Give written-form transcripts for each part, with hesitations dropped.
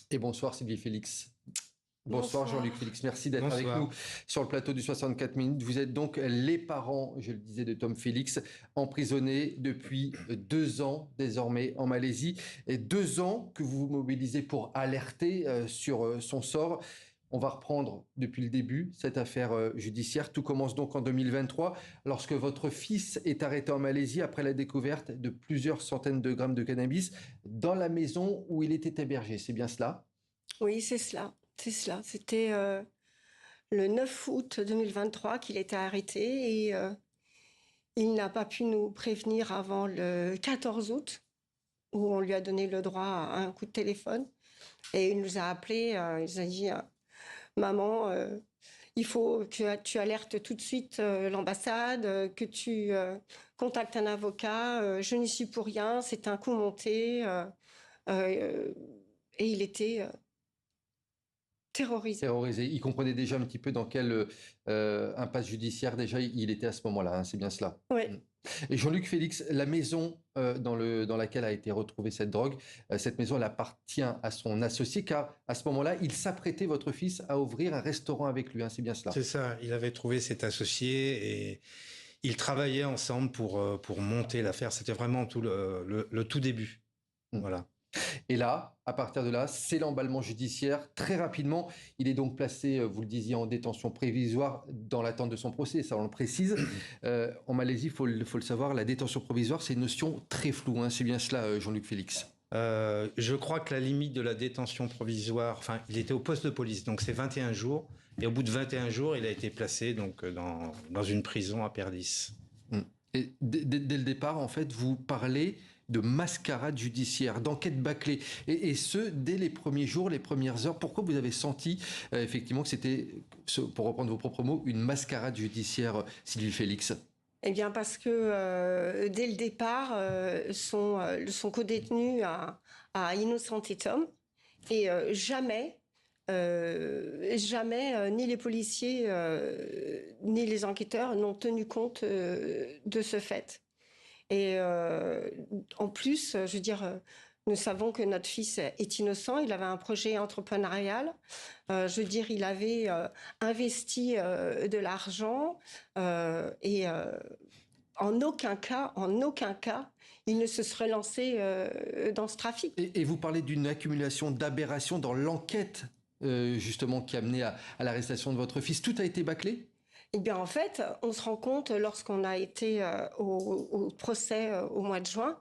Et bonsoir Sylvie Félix. Bonsoir Jean-Luc Félix, merci d'être avec nous sur le plateau du 64 minutes. Vous êtes donc les parents, je le disais, de Tom Félix, emprisonné depuis 2 ans désormais en Malaisie. Et 2 ans que vous vous mobilisez pour alerter sur son sort. On va reprendre depuis le début cette affaire judiciaire. Tout commence donc en 2023 lorsque votre fils est arrêté en Malaisie après la découverte de plusieurs centaines de grammes de cannabis dans la maison où il était hébergé. C'est bien cela ? Oui, c'est cela. C'est cela. C'était le 9 août 2023 qu'il était arrêté et il n'a pas pu nous prévenir avant le 14 août où on lui a donné le droit à un coup de téléphone. Et il nous a appelé, il nous a dit « Maman, il faut que tu alertes tout de suite l'ambassade, que tu contactes un avocat. Je n'y suis pour rien, c'est un coup monté. » Et il était... Terrorisé. Il comprenait déjà un petit peu dans quelle impasse judiciaire déjà il était à ce moment-là, hein, c'est bien cela. Oui. Et Jean-Luc Félix, la maison dans laquelle a été retrouvée cette drogue, cette maison elle appartient à son associé car à ce moment-là, il s'apprêtait, votre fils, à ouvrir un restaurant avec lui, hein, c'est bien cela. C'est ça, il avait trouvé cet associé et ils travaillaient ensemble pour monter l'affaire. C'était vraiment tout le tout début. Voilà. Et là, à partir de là, c'est l'emballement judiciaire. Très rapidement, il est donc placé, vous le disiez, en détention provisoire dans l'attente de son procès. Ça, on le précise. En Malaisie, il faut le savoir, la détention provisoire, c'est une notion très floue. Hein. C'est bien cela, Jean-Luc Félix. Je crois que la limite de la détention provisoire, enfin, il était au poste de police, donc c'est 21 jours. Et au bout de 21 jours, il a été placé donc dans une prison à Perlis. Et dès le départ, en fait, vous parlez de mascarade judiciaire, d'enquête bâclée, et ce, dès les premiers jours, les premières heures. Pourquoi vous avez senti effectivement que c'était, pour reprendre vos propres mots, une mascarade judiciaire, Sylvie Félix ? Eh bien parce que dès le départ, son codétenu a innocenté Tom, et jamais ni les policiers ni les enquêteurs n'ont tenu compte de ce fait. Et en plus, je veux dire, nous savons que notre fils est innocent. Il avait un projet entrepreneurial. Je veux dire, il avait investi de l'argent et en aucun cas, il ne se serait lancé dans ce trafic. Et vous parlez d'une accumulation d'aberrations dans l'enquête justement qui a amené à l'arrestation de votre fils. Tout a été bâclé ? Eh bien, en fait, on se rend compte lorsqu'on a été au procès au mois de juin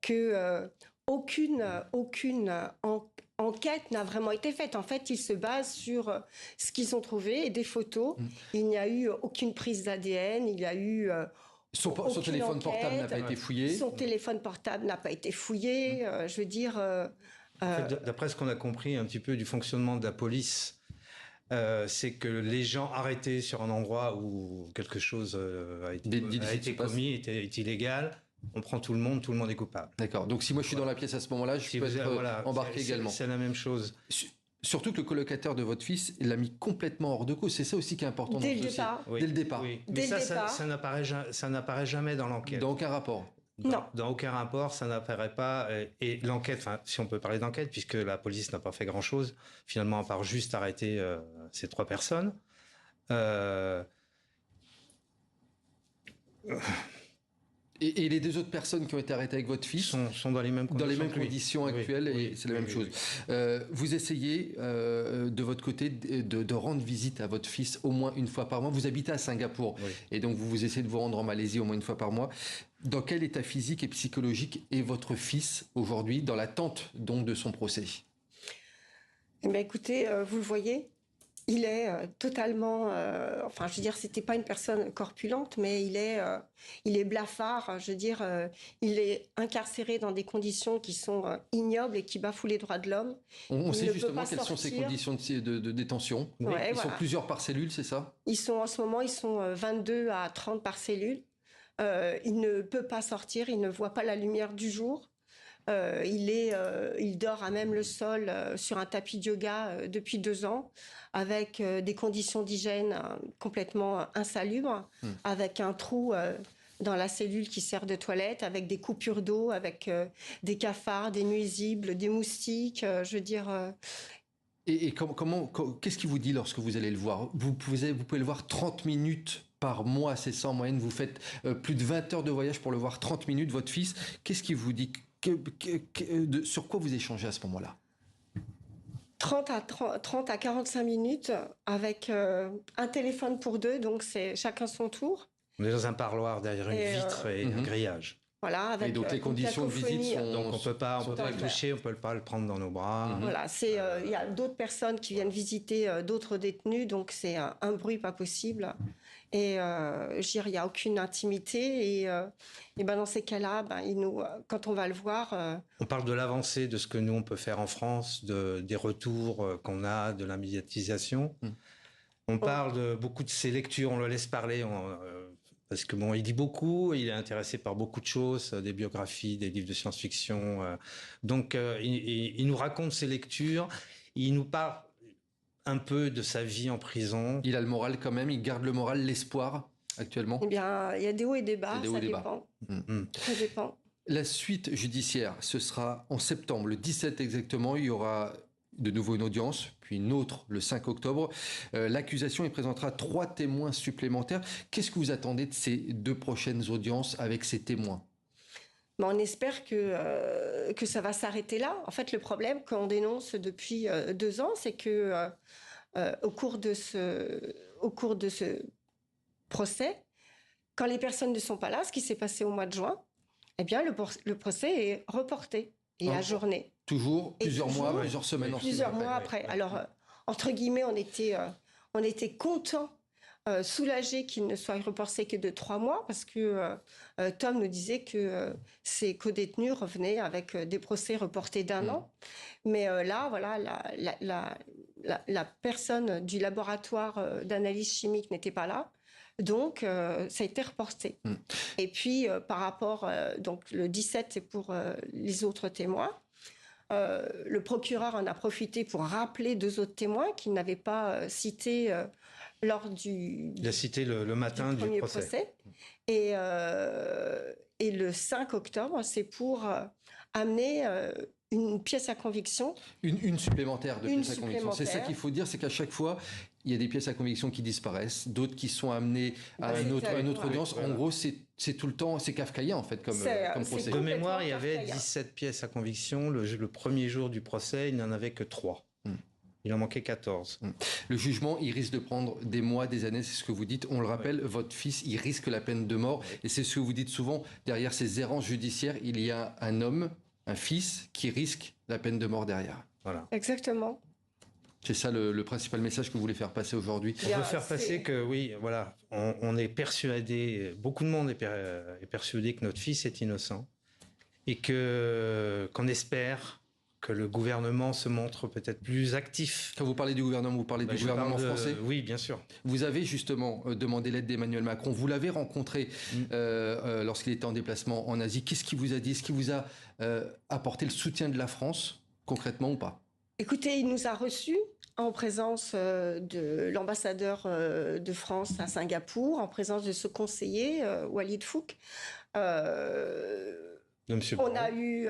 que aucune enquête n'a vraiment été faite. En fait, ils se basent sur ce qu'ils ont trouvé et des photos. Il n'y a eu aucune prise d'ADN, il y a eu... Son téléphone portable n'a pas été fouillé. Son téléphone portable n'a pas été fouillé. Je veux dire... En fait, d'après ce qu'on a compris un petit peu du fonctionnement de la police, c'est que les gens arrêtés sur un endroit où quelque chose a été commis, est illégal, on prend tout le monde est coupable. D'accord, donc si moi je suis dans la pièce à ce moment-là, je peux être embarqué également. C'est la même chose. Surtout que le colocataire de votre fils l'a mis complètement hors de cause. C'est ça aussi qui est important dans ce dossier. Oui. Dès le départ. Oui. Mais ça n'apparaît jamais dans l'enquête. Dans aucun rapport. Non. Dans aucun rapport, ça n'apparaît pas. Et l'enquête, enfin, si on peut parler d'enquête, puisque la police n'a pas fait grand-chose, finalement, à part juste arrêter ces 3 personnes. Et les 2 autres personnes qui ont été arrêtées avec votre fils sont dans les mêmes conditions actuelles, et c'est la même chose. Vous essayez de votre côté de rendre visite à votre fils au moins une fois par mois. Vous habitez à Singapour, et donc vous essayez de vous rendre en Malaisie au moins une fois par mois. Dans quel état physique et psychologique est votre fils aujourd'hui, dans l'attente donc de son procès ? Eh bien, écoutez, vous le voyez, il est totalement... enfin, je veux dire, c'était pas une personne corpulente, mais il est blafard. Je veux dire, il est incarcéré dans des conditions qui sont ignobles et qui bafouent les droits de l'homme. On sait justement quelles sont ces conditions de détention. Ils sont plusieurs par cellule, c'est ça ? En ce moment, ils sont 22 à 30 par cellule. Il ne peut pas sortir, il ne voit pas la lumière du jour. Il dort à même le sol sur un tapis de yoga depuis 2 ans, avec des conditions d'hygiène complètement insalubres, avec un trou dans la cellule qui sert de toilette, avec des coupures d'eau, avec des cafards, des nuisibles, des moustiques, je veux dire... Et qu'est-ce qui vous dit lorsque vous allez le voir? Vous pouvez le voir 30 minutes par mois, c'est ça en moyenne. Vous faites plus de 20 heures de voyage pour le voir 30 minutes, votre fils. Qu'est-ce qui vous dit? Sur quoi vous échangez à ce moment-là? 30 à 45 minutes avec un téléphone pour deux, donc c'est chacun son tour. On est dans un parloir derrière une vitre et un grillage. Voilà, avec et donc les conditions de visite sont... Donc on peut pas le toucher, on peut pas le prendre dans nos bras. Voilà, il y a d'autres personnes qui viennent visiter d'autres détenus, donc c'est un bruit pas possible. Et je veux dire, il n'y a aucune intimité. Et ben dans ces cas-là, quand on va le voir... On parle de l'avancée de ce que nous, on peut faire en France, des retours qu'on a, de la médiatisation. On parle de beaucoup de ces lectures, on le laisse parler... parce que il dit beaucoup, il est intéressé par beaucoup de choses, des biographies, des livres de science-fiction. Donc, il nous raconte ses lectures, il nous parle un peu de sa vie en prison. Il a le moral quand même, il garde le moral, l'espoir actuellement. Eh bien, il y a des hauts et des bas, ça dépend. Ça dépend. La suite judiciaire, ce sera en septembre, le 17 exactement, il y aura de nouveau une audience, puis une autre le 5 octobre. L'accusation y présentera 3 témoins supplémentaires. Qu'est-ce que vous attendez de ces 2 prochaines audiences avec ces témoins? On espère que ça va s'arrêter là. En fait, le problème qu'on dénonce depuis 2 ans, c'est que au cours de ce procès, quand les personnes ne sont pas là, ce qui s'est passé au mois de juin, eh bien, le procès est reporté et ajourné. Toujours plusieurs mois, plusieurs semaines. Plusieurs mois après. Alors, entre guillemets, on était contents, soulagés qu'il ne soit reporté que de 3 mois, parce que Tom nous disait que ses co-détenus revenaient avec des procès reportés d'1 an. Mais là, voilà, la personne du laboratoire d'analyse chimique n'était pas là. Donc, ça a été reporté. Et puis, par rapport, donc le 17, c'est pour les autres témoins. Le procureur en a profité pour rappeler 2 autres témoins qu'il n'avait pas cités lors du... Il a cité le matin du premier procès. Et le 5 octobre, c'est pour amener une pièce à conviction. Une supplémentaire de pièce à conviction. C'est ça qu'il faut dire, c'est qu'à chaque fois, il y a des pièces à conviction qui disparaissent, d'autres qui sont amenées à une autre audience. En gros, c'est tout le temps, c'est kafkaïen en fait comme procès. De mémoire, il y avait 17 pièces à conviction. Le premier jour du procès, il n'y en avait que 3. Il en manquait 14. Le jugement, il risque de prendre des mois, des années, c'est ce que vous dites. On le rappelle, votre fils, il risque la peine de mort. Et c'est ce que vous dites souvent, derrière ces errances judiciaires, il y a un homme, un fils, qui risque la peine de mort derrière. Voilà. Exactement. C'est ça le principal message que vous voulez faire passer aujourd'hui. On veut faire passer que, oui, voilà, on est persuadé, beaucoup de monde est persuadé que notre fils est innocent et qu'on espère que le gouvernement se montre peut-être plus actif. Quand vous parlez du gouvernement, vous parlez du gouvernement français? Oui, bien sûr. Vous avez justement demandé l'aide d'Emmanuel Macron. Vous l'avez rencontré lorsqu'il était en déplacement en Asie. Qu'est-ce qu'il vous a dit? Est-ce qu'il vous a apporté le soutien de la France, concrètement ou pas? Écoutez, il nous a reçus en présence de l'ambassadeur de France à Singapour, en présence de ce conseiller, Walid Fouk. De M. Barrot. On a eu...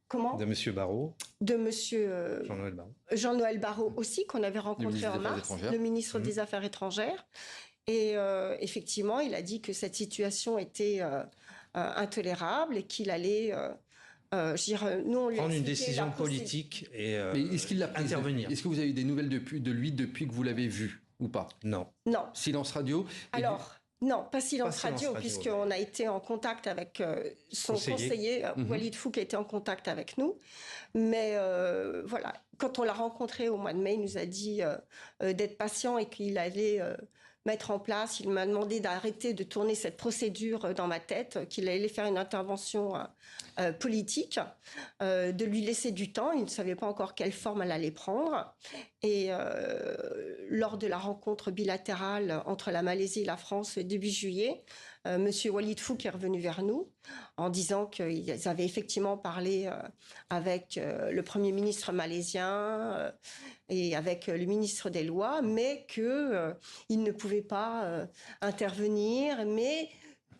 comment? De M. Barrot. De M. Jean-Noël Barrot. Jean-Noël Barrot aussi, qu'on avait rencontré en mars, le ministre des Affaires étrangères. Et effectivement, il a dit que cette situation était intolérable et qu'il allait... nous, on lui prendre une décision politique et intervenir. Est-ce que vous avez eu des nouvelles de lui depuis que vous l'avez vu ou pas? Non. Silence radio? Alors, non, pas silence radio, puisqu'on a été en contact avec son conseiller. Walid Fouk a été en contact avec nous. Mais voilà, quand on l'a rencontré au mois de mai, il nous a dit d'être patient et qu'il allait... mettre en place, il m'a demandé d'arrêter de tourner cette procédure dans ma tête, qu'il allait faire une intervention politique, de lui laisser du temps. Il ne savait pas encore quelle forme elle allait prendre. Et lors de la rencontre bilatérale entre la Malaisie et la France début juillet, Monsieur Walid Fouk est revenu vers nous en disant qu'ils avaient effectivement parlé avec le Premier ministre malaisien et avec le ministre des Lois, mais qu'ils ne pouvaient pas intervenir, mais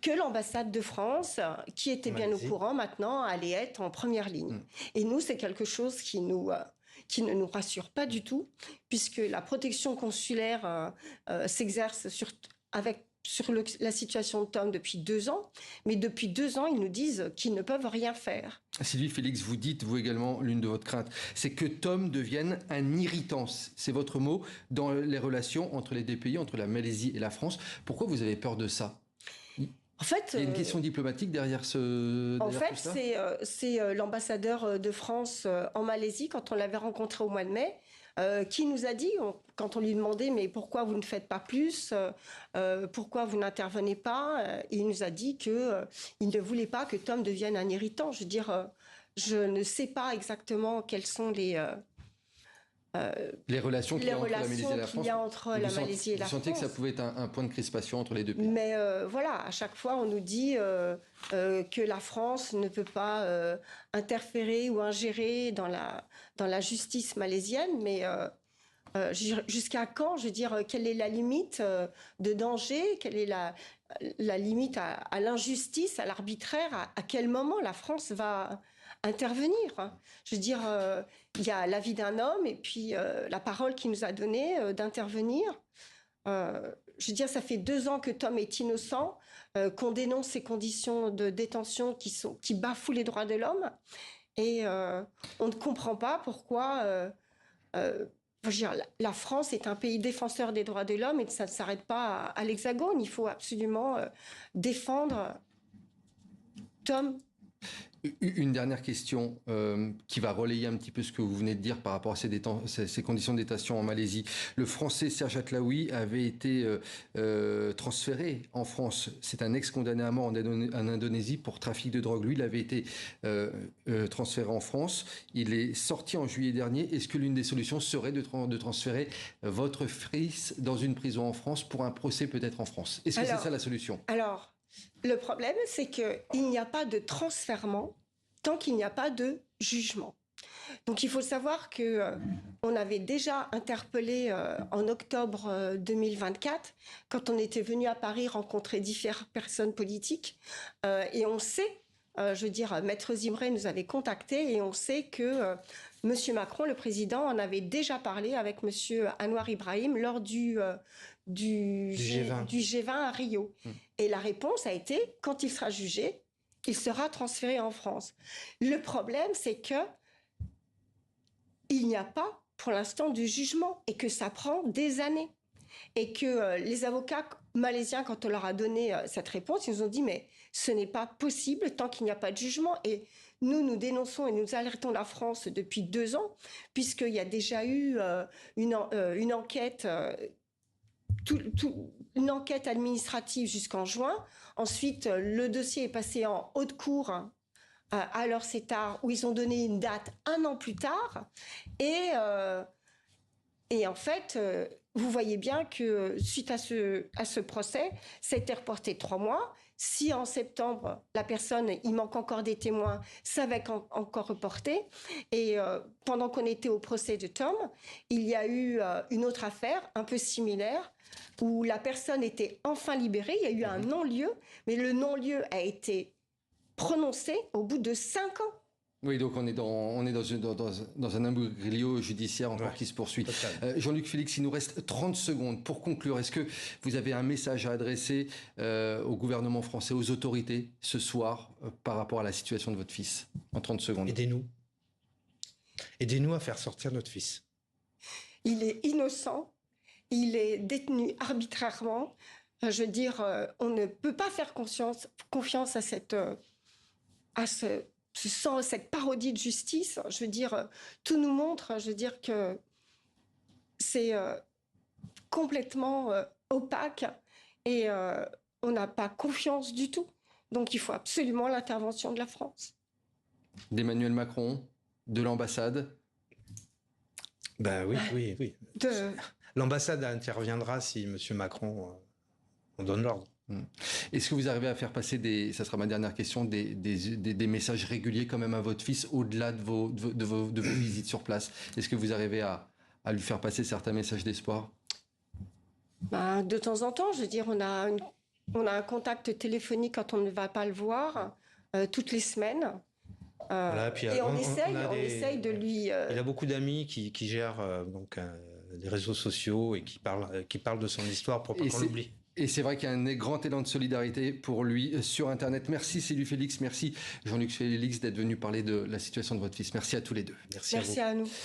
que l'ambassade de France, qui était bien au courant maintenant, allait être en première ligne. Et nous, c'est quelque chose qui ne nous rassure pas du tout, puisque la protection consulaire s'exerce sur la situation de Tom depuis 2 ans, mais depuis 2 ans, ils nous disent qu'ils ne peuvent rien faire. Sylvie Félix, vous dites, vous également, l'une de votre crainte, c'est que Tom devienne un irritant, c'est votre mot, dans les relations entre les deux pays, entre la Malaisie et la France. Pourquoi vous avez peur de ça ? En fait, il y a une question diplomatique derrière En fait, c'est l'ambassadeur de France en Malaisie, quand on l'avait rencontré au mois de mai, qui nous a dit, quand on lui demandait mais pourquoi vous ne faites pas plus, pourquoi vous n'intervenez pas, il nous a dit qu'il ne voulait pas que Tom devienne un irritant. Je veux dire, je ne sais pas exactement quelles sont les relations qu'il y a entre la Malaisie et la France. Vous sentez que ça pouvait être un point de crispation entre les deux pays. Mais voilà, à chaque fois, on nous dit que la France ne peut pas interférer ou ingérer dans la justice malaisienne. Mais jusqu'à quand ? Je veux dire, quelle est la limite de danger ? Quelle est la limite à l'injustice, à l'arbitraire ? À quel moment la France va intervenir ? Je veux dire, il y a la vie d'un homme et puis la parole qu'il nous a donnée d'intervenir. Je veux dire, ça fait 2 ans que Tom est innocent, qu'on dénonce ces conditions de détention qui bafouent les droits de l'homme. Et on ne comprend pas pourquoi... je veux dire, la France est un pays défenseur des droits de l'homme et ça ne s'arrête pas à l'Hexagone. Il faut absolument défendre Tom. Une dernière question qui va relayer un petit peu ce que vous venez de dire par rapport à ces conditions de détention en Malaisie. Le Français Serge Atlaoui avait été transféré en France. C'est un ex-condamné à mort en Indonésie pour trafic de drogue. Lui, il avait été transféré en France. Il est sorti en juillet dernier. Est-ce que l'une des solutions serait de transférer votre fils dans une prison en France pour un procès peut-être en France ? Est-ce que c'est ça la solution ? Alors, le problème, c'est qu'il n'y a pas de transfèrement tant qu'il n'y a pas de jugement. Donc, il faut savoir qu'on avait déjà interpellé en octobre 2024, quand on était venu à Paris rencontrer différentes personnes politiques. Et on sait, je veux dire, Maître Zimré nous avait contactés et on sait que M. Macron, le président, en avait déjà parlé avec M. Anwar Ibrahim lors du G20 à Rio. Et la réponse a été, quand il sera jugé, il sera transféré en France. Le problème, c'est que il n'y a pas, pour l'instant, de jugement et que ça prend des années. Et que les avocats malaisiens, quand on leur a donné cette réponse, ils nous ont dit, mais ce n'est pas possible tant qu'il n'y a pas de jugement. Et nous dénonçons et nous alertons la France depuis 2 ans, puisqu'il y a déjà eu une enquête... une enquête administrative jusqu'en juin. Ensuite, le dossier est passé en haute cour à leur CETAR, où ils ont donné une date 1 an plus tard. Et en fait, vous voyez bien que suite à ce procès, ça a été reporté 3 mois. Si en septembre, la personne, il manque encore des témoins, ça va être encore reporté. Et pendant qu'on était au procès de Tom, il y a eu une autre affaire un peu similaire, où la personne était enfin libérée. Il y a eu un non-lieu, mais le non-lieu a été prononcé au bout de 5 ans. Oui, donc on est dans un imbroglio judiciaire encore qui se poursuit. Jean-Luc Félix, il nous reste 30 secondes pour conclure. Est-ce que vous avez un message à adresser au gouvernement français, aux autorités ce soir par rapport à la situation de votre fils en 30 secondes? Aidez-nous. Aidez-nous à faire sortir notre fils. Il est innocent. Il est détenu arbitrairement. Je veux dire, on ne peut pas faire confiance à cette parodie de justice. Je veux dire, tout nous montre, je veux dire, que c'est complètement opaque et on n'a pas confiance du tout. Donc il faut absolument l'intervention de la France. D'Emmanuel Macron, de l'ambassade? Ben oui. L'ambassade interviendra si M. Macron on donne l'ordre. Est-ce que vous arrivez à faire passer ça sera ma dernière question, des messages réguliers quand même à votre fils au-delà de vos visites sur place? Est-ce que vous arrivez à lui faire passer certains messages d'espoir? De temps en temps, je veux dire, on a On a un contact téléphonique quand on ne va pas le voir, toutes les semaines. Voilà, puis, et on essaye de lui... Il a beaucoup d'amis qui gèrent les réseaux sociaux et qui parlent de son histoire pour pas qu'on l'oublie. Et c'est vrai qu'il y a un grand élan de solidarité pour lui sur Internet. Merci Céline Félix, merci Jean-Luc Félix d'être venu parler de la situation de votre fils. Merci à tous les deux. Merci à nous.